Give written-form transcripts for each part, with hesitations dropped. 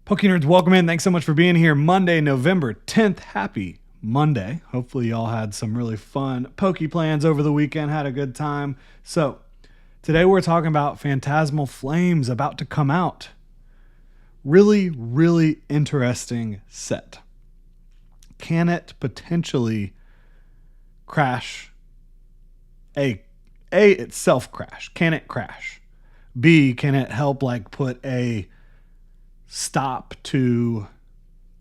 Poke Nerds, welcome in. Thanks so much for being here. Monday, November 10th. Happy Monday. Hopefully, y'all had some really fun Poke plans over the weekend, had a good time. So, today we're talking about Phantasmal Flames about to come out. Really, really interesting set. Can it potentially crash? A, itself crash. Can it crash? B, can it help put a stop to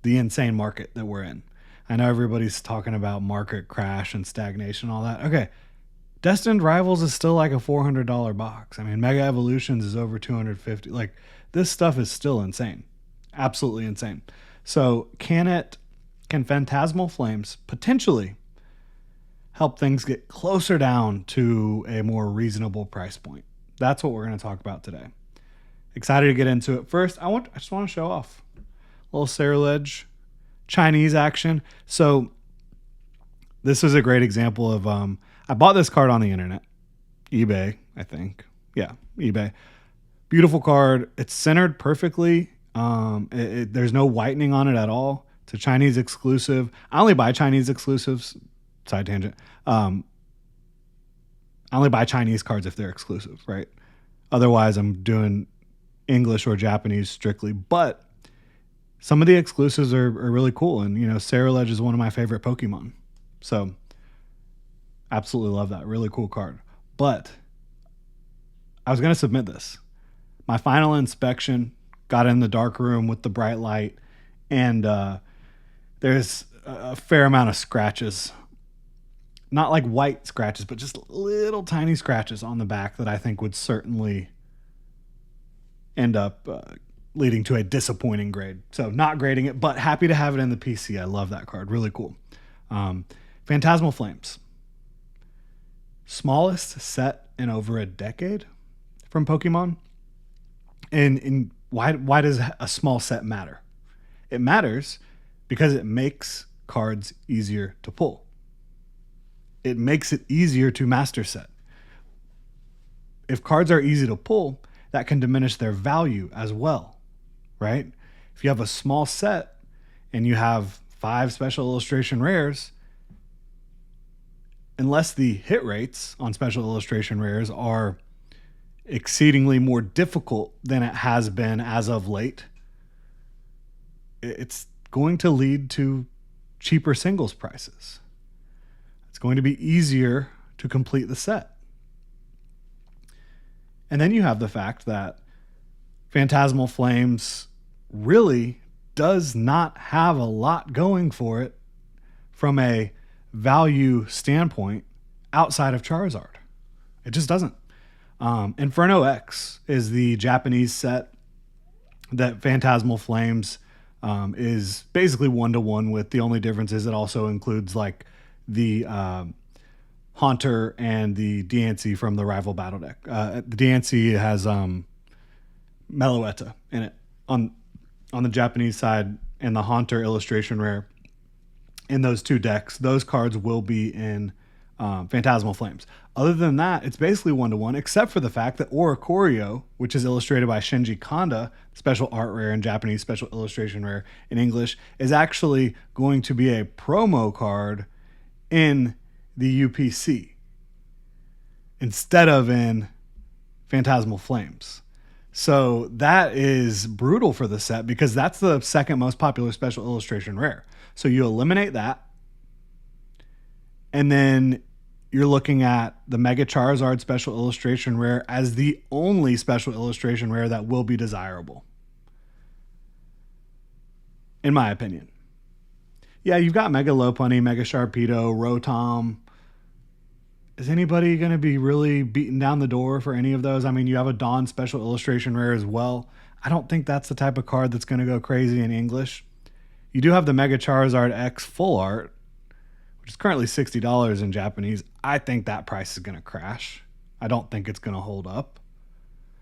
the insane market that we're in? I know everybody's talking about market crash and stagnation and all that. Okay. Destined Rivals is still like a $400 box. I mean, Mega Evolutions is over 250. This stuff is still insane. Absolutely insane. So, can Phantasmal Flames potentially help things get closer down to a more reasonable price point? That's what we're going to talk about today. Excited to get into it. First, I just want to show off a little Cerulege Chinese action. So this is a great example of I bought this card on the internet, eBay, I think. Yeah, eBay. Beautiful card. It's centered perfectly. There's no whitening on it at all. It's a Chinese exclusive. I only buy Chinese exclusives. Side tangent. I only buy Chinese cards if they're exclusive, right? Otherwise, I'm doing English or Japanese strictly. But some of the exclusives are really cool. And, Cerulege is one of my favorite Pokemon. So, absolutely love that. Really cool card. But I was going to submit this. My final inspection, got in the dark room with the bright light, and there's a fair amount of scratches. Not like white scratches, but just little tiny scratches on the back that I think would certainly end up leading to a disappointing grade. So not grading it, but happy to have it in the PC. I love that card. Really cool. Phantasmal Flames. Smallest set in over a decade from Pokemon. And why does a small set matter? It matters because it makes cards easier to pull. It makes it easier to master set. If cards are easy to pull, that can diminish their value as well, right? If you have a small set and you have 5 special illustration rares, unless the hit rates on special illustration rares are exceedingly more difficult than it has been as of late, it's going to lead to cheaper singles prices. It's going to be easier to complete the set. And then you have the fact that Phantasmal Flames really does not have a lot going for it from a value standpoint outside of Charizard. It just doesn't. Inferno X is the Japanese set that Phantasmal Flames is basically 1-to-1 with. The only difference is it also includes the Haunter and the DNC from the rival battle deck. The DNC has Meloetta in it on the Japanese side, and the Haunter illustration rare in those two decks. Those cards will be in Phantasmal Flames. Other than that, it's basically 1-to-1, except for the fact that Oricorio, which is illustrated by Shinji Kanda, special art rare in Japanese, special illustration rare in English, is actually going to be a promo card in the UPC instead of in Phantasmal Flames. So that is brutal for the set because that's the second most popular special illustration rare. So you eliminate that, and then you're looking at the Mega Charizard special illustration rare as the only special illustration rare that will be desirable, in my opinion. Yeah, you've got Mega Lopunny, Mega Sharpedo, Rotom. Is anybody going to be really beating down the door for any of those? I mean, you have a Dawn special illustration rare as well. I don't think that's the type of card that's going to go crazy in English. You do have the Mega Charizard X full art, which is currently $60 in Japanese. I think that price is going to crash. I don't think it's going to hold up.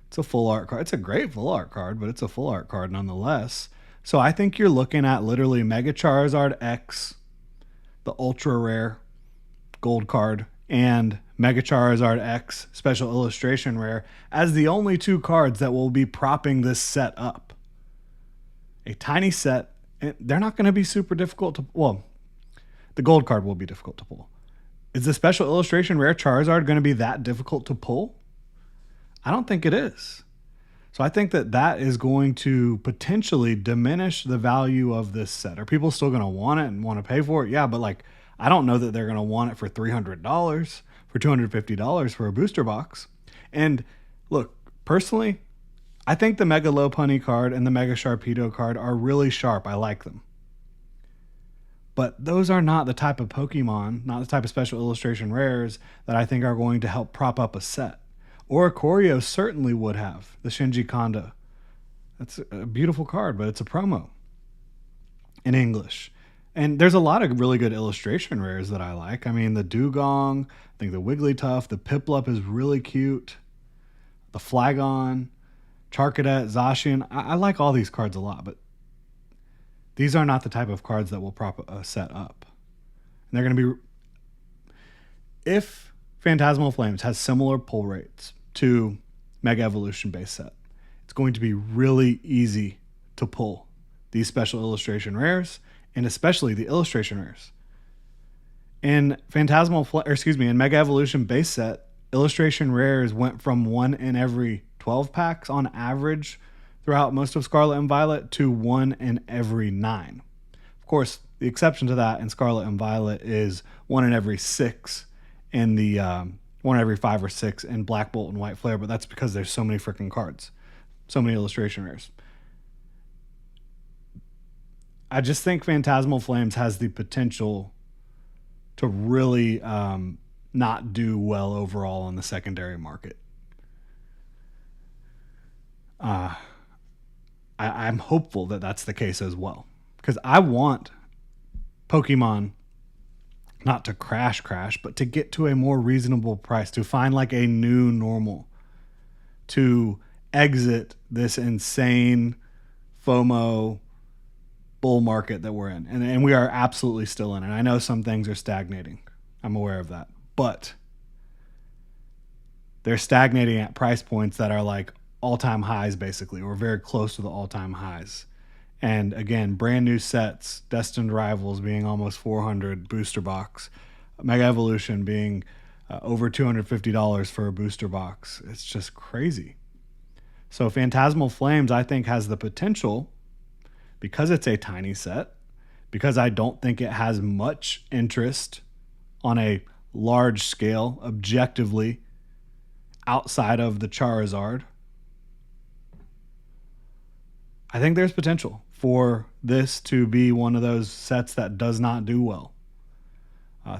It's a full art card. It's a great full art card, but it's a full art card nonetheless. So I think you're looking at literally Mega Charizard X, the ultra rare gold card, and Mega Charizard X special illustration rare as the only two cards that will be propping this set up. a tiny set, and they're not going to be super difficult to, well, the gold card will be difficult to pull. Is the special illustration rare Charizard going to be that difficult to pull? I don't think it is. So I think that that is going to potentially diminish the value of this set. Are people still going to want it and want to pay for it? Yeah, but like, I don't know that they're going to want it for $300, for $250 for a booster box. And look, personally, I think the Mega Lopunny card and the Mega Sharpedo card are really sharp. I like them. But those are not the type of Pokemon, not the type of special illustration rares that I think are going to help prop up a set. Oricorio certainly would have, the Shinji Kondo. That's a beautiful card, but it's a promo in English. And there's a lot of really good illustration rares that I like. I mean, the Dugong, I think the Wigglytuff, the Piplup is really cute. The Flagon, Charcadet, Zacian. I like all these cards a lot, but these are not the type of cards that will prop a set up. And they're going to be... If Phantasmal Flames has similar pull rates to Mega Evolution base set, it's going to be really easy to pull these special illustration rares, and especially the illustration rares. In in Mega Evolution base set, illustration rares went from 1 in every 12 packs on average throughout most of Scarlet and Violet to 1 in every 9. Of course, the exception to that in Scarlet and Violet is 1 in every 6 in the 1 in every 5 or 6 in Black Bolt and White Flare, but that's because there's so many freaking cards, so many illustration rares. I just think Phantasmal Flames has the potential to really not do well overall in the secondary market. I'm hopeful that that's the case as well, because I want Pokemon not to crash, but to get to a more reasonable price, to find like a new normal, to exit this insane FOMO bull market that we're in. And we are absolutely still in it. I know some things are stagnating. I'm aware of that. But they're stagnating at price points that are like all-time highs, basically, or very close to the all-time highs. And again, brand new sets, Destined Rivals being almost 400 booster box, Mega Evolution being over $250 for a booster box. It's just crazy. So Phantasmal Flames, I think, has the potential, because it's a tiny set, because I don't think it has much interest on a large scale, objectively, outside of the Charizard. I think there's potential for this to be one of those sets that does not do well.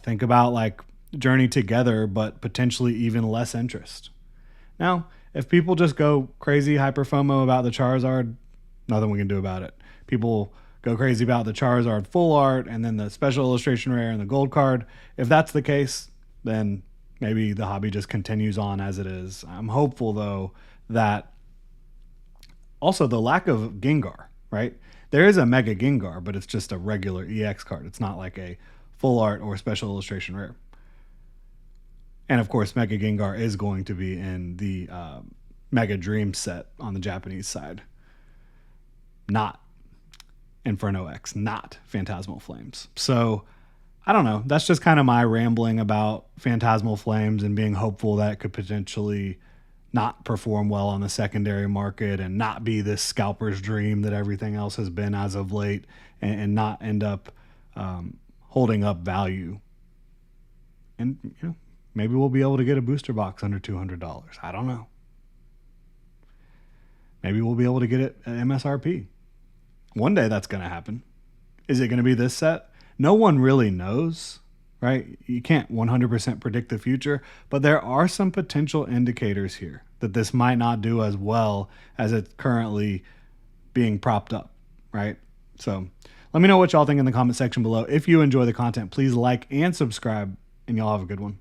Think about like Journey Together, but potentially even less interest. Now, if people just go crazy hyper FOMO about the Charizard, nothing we can do about it. People go crazy about the Charizard full art and then the special illustration rare and the gold card. If that's the case, then maybe the hobby just continues on as it is. I'm hopeful, though, that also the lack of Gengar, right? There is a Mega Gengar, but it's just a regular EX card. It's not like a full art or special illustration rare. And of course, Mega Gengar is going to be in the Mega Dream set on the Japanese side. Not Inferno X, not Phantasmal Flames. So I don't know. That's just kind of my rambling about Phantasmal Flames and being hopeful that it could potentially not perform well on the secondary market and not be this scalper's dream that everything else has been as of late, and not end up holding up value. And you know, maybe we'll be able to get a booster box under $200. I don't know. Maybe we'll be able to get it at MSRP. One day that's going to happen. Is it going to be this set? No one really knows, right? You can't 100% predict the future, but there are some potential indicators here that this might not do as well as it's currently being propped up, right? So let me know what y'all think in the comment section below. If you enjoy the content, please like and subscribe, and y'all have a good one.